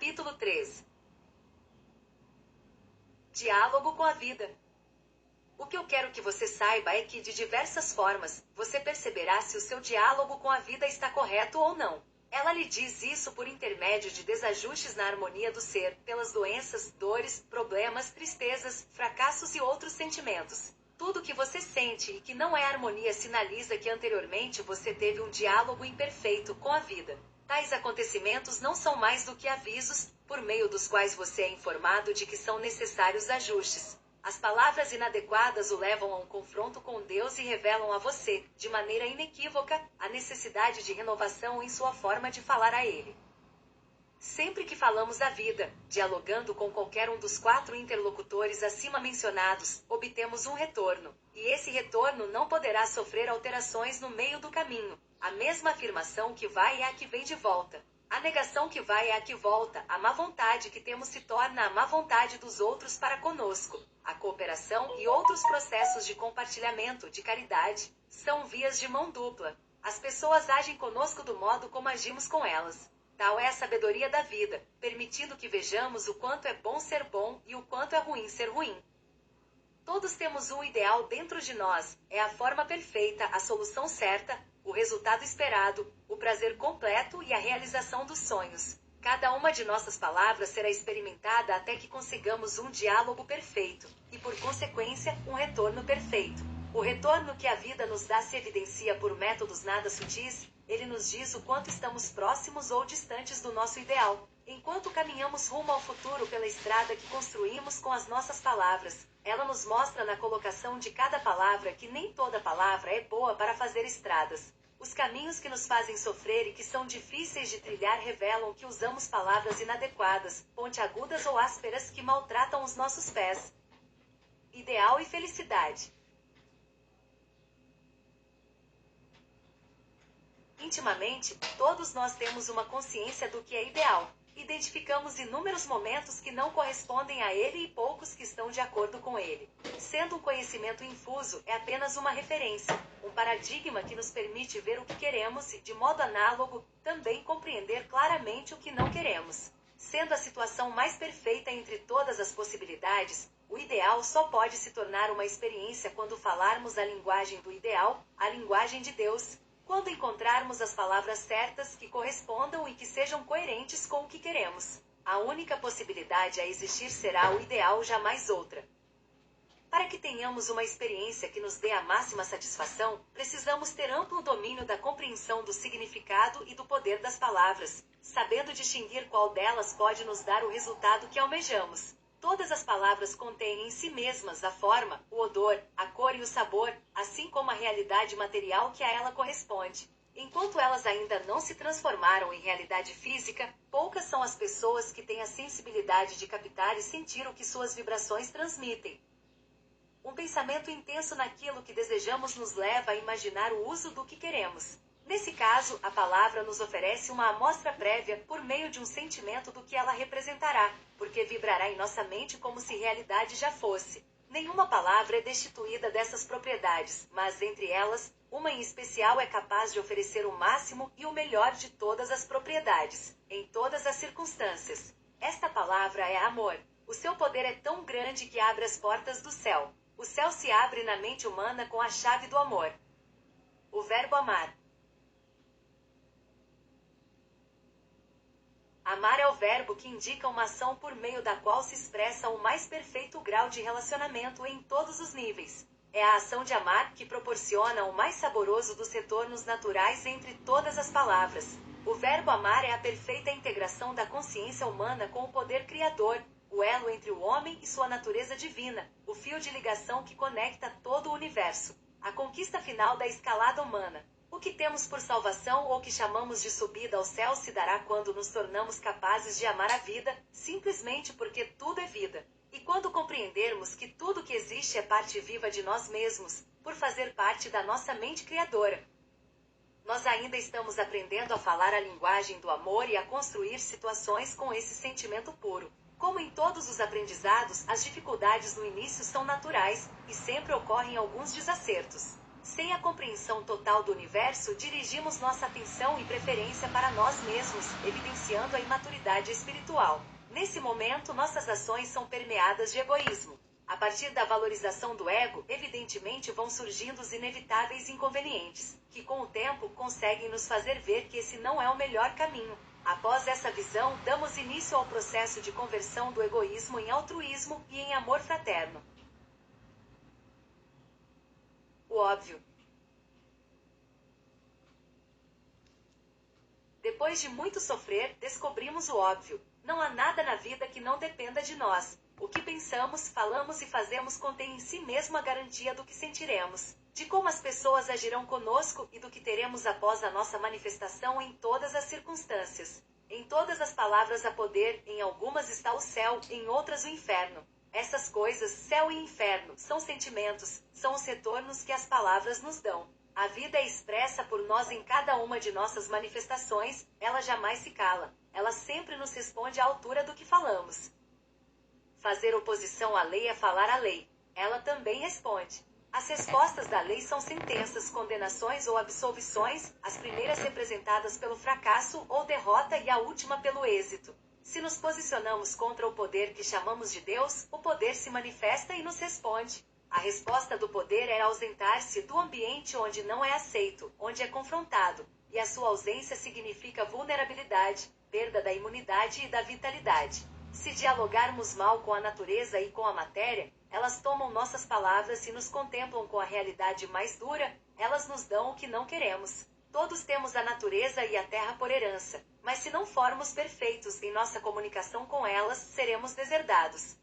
Capítulo 3. Diálogo com a vida. O que eu quero que você saiba é que, de diversas formas, você perceberá se o seu diálogo com a vida está correto ou não. Ela lhe diz isso por intermédio de desajustes na harmonia do ser, pelas doenças, dores, problemas, tristezas, fracassos e outros sentimentos. Tudo que você sente e que não é harmonia sinaliza que anteriormente você teve um diálogo imperfeito com a vida. Tais acontecimentos não são mais do que avisos, por meio dos quais você é informado de que são necessários ajustes. As palavras inadequadas o levam a um confronto com Deus e revelam a você, de maneira inequívoca, a necessidade de renovação em sua forma de falar a Ele. Sempre que falamos da vida, dialogando com qualquer um dos 4 interlocutores acima mencionados, obtemos um retorno. E esse retorno não poderá sofrer alterações no meio do caminho. A mesma afirmação que vai é a que vem de volta. A negação que vai é a que volta. A má vontade que temos se torna a má vontade dos outros para conosco. A cooperação e outros processos de compartilhamento, de caridade, são vias de mão dupla. As pessoas agem conosco do modo como agimos com elas. Tal é a sabedoria da vida, permitindo que vejamos o quanto é bom ser bom e o quanto é ruim ser ruim. Todos temos um ideal dentro de nós, é a forma perfeita, a solução certa, o resultado esperado, o prazer completo e a realização dos sonhos. Cada uma de nossas palavras será experimentada até que consigamos um diálogo perfeito, e por consequência, um retorno perfeito. O retorno que a vida nos dá se evidencia por métodos nada sutis. Ele nos diz o quanto estamos próximos ou distantes do nosso ideal. Enquanto caminhamos rumo ao futuro pela estrada que construímos com as nossas palavras, ela nos mostra na colocação de cada palavra que nem toda palavra é boa para fazer estradas. Os caminhos que nos fazem sofrer e que são difíceis de trilhar revelam que usamos palavras inadequadas, pontiagudas ou ásperas que maltratam os nossos pés. Ideal e felicidade. Intimamente, todos nós temos uma consciência do que é ideal. Identificamos inúmeros momentos que não correspondem a ele e poucos que estão de acordo com ele. Sendo um conhecimento infuso, é apenas uma referência, um paradigma que nos permite ver o que queremos e, de modo análogo, também compreender claramente o que não queremos. Sendo a situação mais perfeita entre todas as possibilidades, o ideal só pode se tornar uma experiência quando falarmos a linguagem do ideal, a linguagem de Deus. Quando encontrarmos as palavras certas que correspondam e que sejam coerentes com o que queremos. A única possibilidade a existir será o ideal, jamais outra. Para que tenhamos uma experiência que nos dê a máxima satisfação, precisamos ter amplo domínio da compreensão do significado e do poder das palavras, sabendo distinguir qual delas pode nos dar o resultado que almejamos. Todas as palavras contêm em si mesmas a forma, o odor, a cor e o sabor, assim como a realidade material que a ela corresponde. Enquanto elas ainda não se transformaram em realidade física, poucas são as pessoas que têm a sensibilidade de captar e sentir o que suas vibrações transmitem. Um pensamento intenso naquilo que desejamos nos leva a imaginar o uso do que queremos. Nesse caso, a palavra nos oferece uma amostra prévia, por meio de um sentimento do que ela representará, porque vibrará em nossa mente como se realidade já fosse. Nenhuma palavra é destituída dessas propriedades, mas entre elas, uma em especial é capaz de oferecer o máximo e o melhor de todas as propriedades, em todas as circunstâncias. Esta palavra é amor. O seu poder é tão grande que abre as portas do céu. O céu se abre na mente humana com a chave do amor. O verbo amar. Amar é o verbo que indica uma ação por meio da qual se expressa o mais perfeito grau de relacionamento em todos os níveis. É a ação de amar que proporciona o mais saboroso dos retornos naturais entre todas as palavras. O verbo amar é a perfeita integração da consciência humana com o poder criador, o elo entre o homem e sua natureza divina, o fio de ligação que conecta todo o universo. A conquista final da escalada humana. O que temos por salvação ou que chamamos de subida ao céu se dará quando nos tornamos capazes de amar a vida, simplesmente porque tudo é vida. E quando compreendermos que tudo que existe é parte viva de nós mesmos, por fazer parte da nossa mente criadora. Nós ainda estamos aprendendo a falar a linguagem do amor e a construir situações com esse sentimento puro. Como em todos os aprendizados, as dificuldades no início são naturais, e sempre ocorrem alguns desacertos. Sem a compreensão total do universo, dirigimos nossa atenção e preferência para nós mesmos, evidenciando a imaturidade espiritual. Nesse momento, nossas ações são permeadas de egoísmo. A partir da valorização do ego, evidentemente vão surgindo os inevitáveis inconvenientes, que com o tempo conseguem nos fazer ver que esse não é o melhor caminho. Após essa visão, damos início ao processo de conversão do egoísmo em altruísmo e em amor fraterno. O óbvio. Depois de muito sofrer, descobrimos o óbvio. Não há nada na vida que não dependa de nós. O que pensamos, falamos e fazemos contém em si mesmo a garantia do que sentiremos, de como as pessoas agirão conosco e do que teremos após a nossa manifestação em todas as circunstâncias. Em todas as palavras há poder, em algumas está o céu, em outras o inferno. Essas coisas, céu e inferno, são sentimentos, são os retornos que as palavras nos dão. A vida é expressa por nós em cada uma de nossas manifestações, ela jamais se cala, ela sempre nos responde à altura do que falamos. Fazer oposição à lei é falar a lei. Ela também responde. As respostas da lei são sentenças, condenações ou absolvições, as primeiras representadas pelo fracasso ou derrota e a última pelo êxito. Se nos posicionamos contra o poder que chamamos de Deus, o poder se manifesta e nos responde. A resposta do poder é ausentar-se do ambiente onde não é aceito, onde é confrontado, e a sua ausência significa vulnerabilidade, perda da imunidade e da vitalidade. Se dialogarmos mal com a natureza e com a matéria, elas tomam nossas palavras e nos contemplam com a realidade mais dura, elas nos dão o que não queremos. Todos temos a natureza e a terra por herança, mas se não formos perfeitos em nossa comunicação com elas, seremos deserdados.